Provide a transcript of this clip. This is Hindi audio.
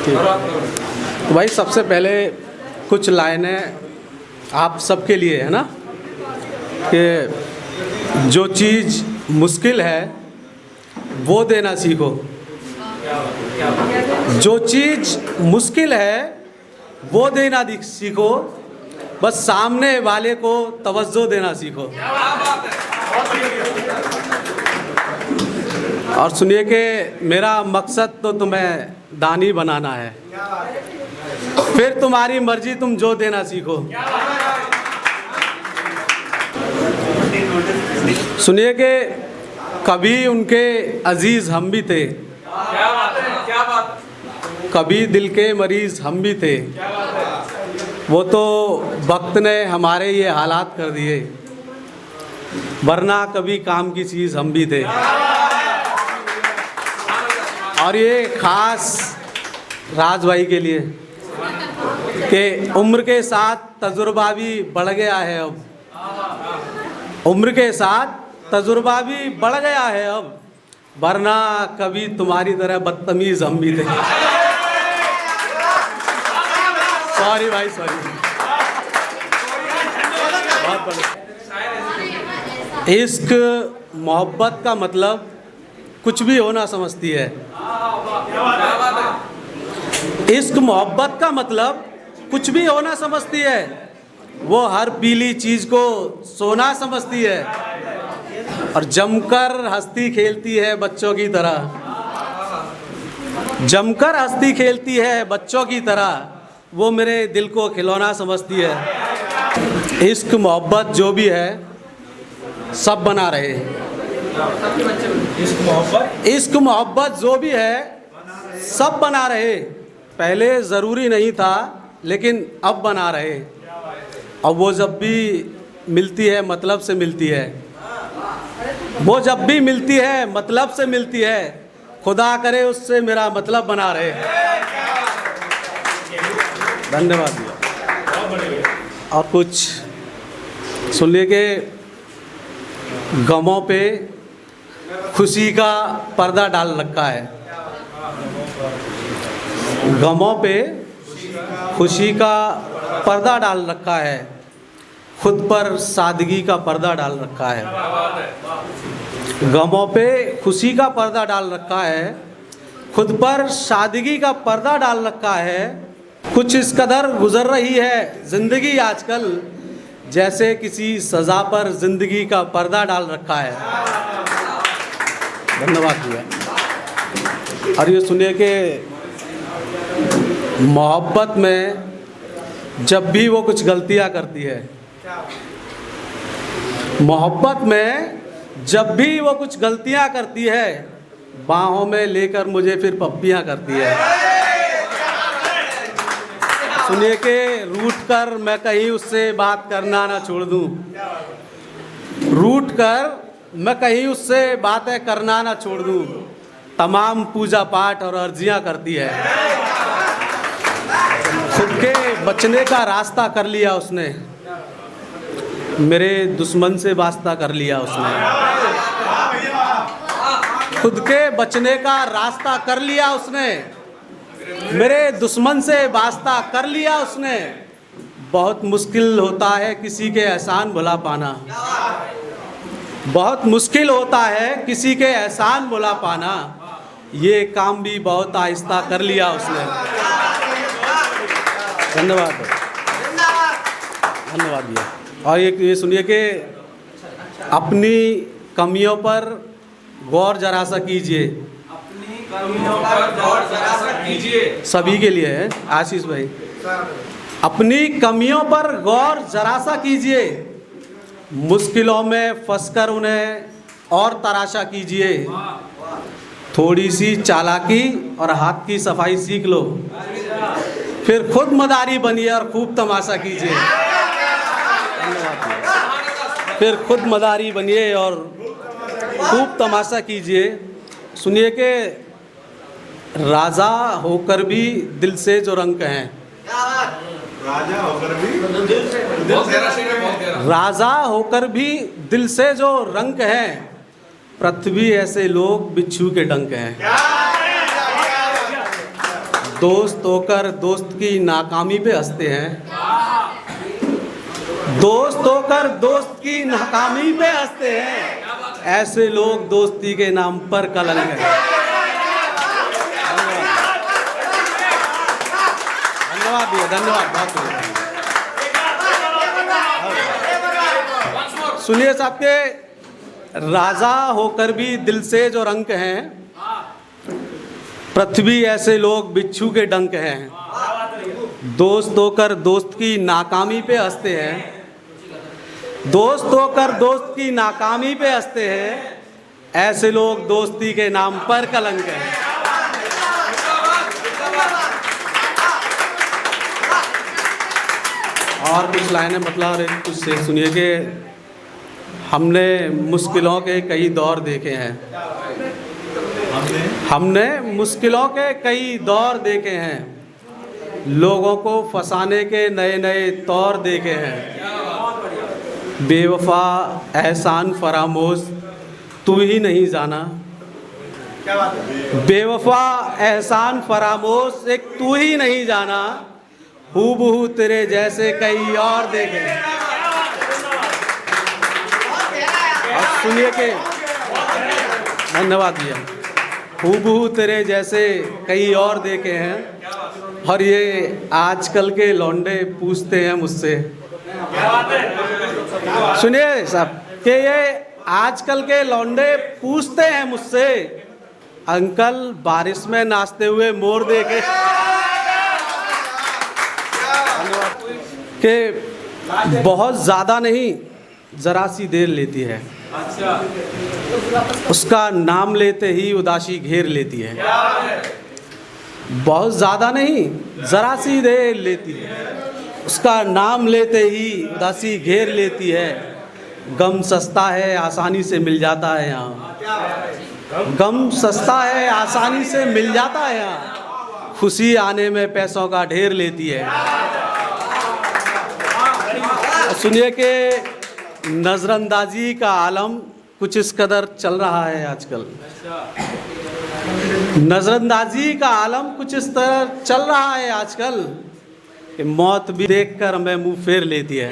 तो भाई सबसे पहले कुछ लाइनें आप सबके लिए है ना, कि जो चीज़ मुश्किल है वो देना सीखो। जो चीज़ मुश्किल है वो देना सीखो, बस सामने वाले को तवज्जो देना सीखो। और सुनिए कि मेरा मकसद तो तुम्हें दानी बनाना है, फिर तुम्हारी मर्जी, तुम जो देना सीखो। सुनिए कि कभी उनके अजीज हम भी थे, क्या बात है, क्या बात। कभी दिल के मरीज हम भी थे, वो तो वक्त ने हमारे ये हालात कर दिए, वरना कभी काम की चीज़ हम भी थे। और ये खास राज भाई के लिए कि उम्र के साथ तजुर्बा भी बढ़ गया है, अब उम्र के साथ तजुर्बा भी बढ़ गया है अब, वरना कभी तुम्हारी तरह बदतमीज हम भी थे। सॉरी भाई, सॉरी। बहुत बढ़िया। इश्क मोहब्बत का मतलब कुछ भी होना समझती है। इश्क मोहब्बत का मतलब कुछ भी होना समझती है, वो हर पीली चीज़ को सोना समझती है, और जमकर हंसती खेलती है बच्चों की तरह, जमकर हंसती खेलती है बच्चों की तरह, वो मेरे दिल को खिलौना समझती है। इश्क मोहब्बत जो भी है सब बना रहे, इश्क मोहब्बत जो भी है सब बना रहे। पहले ज़रूरी नहीं था लेकिन अब बना रहे, और वो जब भी मिलती है मतलब से मिलती है, वो जब भी मिलती है मतलब से मिलती है, खुदा करे उससे मेरा मतलब बना रहे। धन्यवाद भैया। और कुछ सुन लिए कि गमों पे खुशी का पर्दा डाल रखा है, गमों पे खुशी का पर्दा डाल रखा है, खुद पर सादगी का पर्दा डाल रखा है। गमों पे खुशी का पर्दा डाल रखा है, खुद पर सादगी का पर्दा डाल रखा है। कुछ इस कदर गुजर रही है ज़िंदगी आजकल, जैसे किसी सज़ा पर ज़िंदगी का पर्दा डाल रखा है। धन्यवाद भैया। और ये सुनिए कि मोहब्बत में जब भी वो कुछ गलतियां करती है, मोहब्बत में जब भी वो कुछ गलतियां करती है, बाहों में लेकर मुझे फिर पप्पियां करती है। सुनिए कि रूठ कर मैं कहीं उससे बात करना ना छोड़ दूं, रूठ कर मैं कहीं उससे बातें करना ना छोड़ दूं, तमाम पूजा पाठ और अर्जियां करती है। खुद के बचने का रास्ता कर लिया उसने, मेरे दुश्मन से वास्ता कर लिया उसने। खुद के बचने का रास्ता कर लिया उसने, मेरे दुश्मन से वास्ता कर लिया उसने। बहुत मुश्किल होता है किसी के एहसान भुला पाना, बहुत मुश्किल होता है किसी के एहसान भुला पाना, ये काम भी बहुत आहिस्ता कर लिया उसने। धन्यवाद, धन्यवाद भैया। और ये सुनिए कि अपनी कमियों पर गौर जरा सा कीजिए, अपनी कमियों पर गौर जरा सा कीजिए। सभी के लिए है आशीष भाई। अपनी कमियों पर गौर जरा सा कीजिए, मुश्किलों में फंसकर उन्हें और तराशा कीजिए। थोड़ी सी चालाकी और हाथ की सफाई सीख लो, फिर खुद मदारी बनिए और खूब तमाशा कीजिए। फिर खुद मदारी बनिए और खूब तमाशा कीजिए। सुनिए कि राजा होकर भी दिल से जो रंक हैं, राजा होकर भी राजा होकर भी दिल से जो रंक हैं, पृथ्वी ऐसे लोग बिच्छू के डंक हैं। दोस्त होकर दोस्त की नाकामी पे हंसते हैं। दोस्त होकर दोस्त की नाकामी पे हंसते हैं, ऐसे लोग दोस्ती के नाम पर कलंक है। धन्यवाद भैया, धन्यवाद, बहुत शुक्रिया। सुनिए साहब के राजा होकर भी दिल से जो रंक हैं, पृथ्वी ऐसे लोग बिच्छू के डंक हैं। दोस्त होकर दोस्त की नाकामी पे हंसते हैं, दोस्त होकर दोस्त की नाकामी पे हंसते हैं, ऐसे लोग दोस्ती के नाम पर कलंक हैं। और कुछ लाइनें मतलब कुछ से सुनिए कि हमने मुश्किलों के कई दौर देखे हैं, हमने मुश्किलों के कई दौर देखे हैं, लोगों को फंसाने के नए नए तौर देखे हैं। बेवफा एहसान फरामोश तू ही नहीं जाना, बेवफा एहसान फरामोश एक तू ही नहीं जाना, हूबहू तेरे जैसे कई और देखे हैं। और सुनिए के धन्यवाद भैया, हूबहू तेरे जैसे कई और देखे हैं। और ये आजकल के लौंडे पूछते हैं मुझसे, सुनिए साहब कि ये आजकल के लौंडे पूछते हैं मुझसे, अंकल बारिश में नाचते हुए मोर देखे कि बहुत ज़्यादा नहीं, ज़रा सी देर लेती है, उसका नाम लेते ही उदासी घेर लेती है। बहुत ज़्यादा नहीं, ज़रा सी देर लेती है, उसका नाम लेते ही उदासी घेर लेती है। गम सस्ता है आसानी से मिल जाता है यहाँ, गम सस्ता है आसानी से मिल जाता है यहाँ, खुशी आने में पैसों का ढेर लेती है। सुनिए कि नज़रअंदाजी का आलम कुछ इस कदर चल रहा है आजकल, नज़रअंदाजी का आलम कुछ इस तरह चल रहा है आजकल कि मौत भी देखकर हमें मुंह फेर लेती है।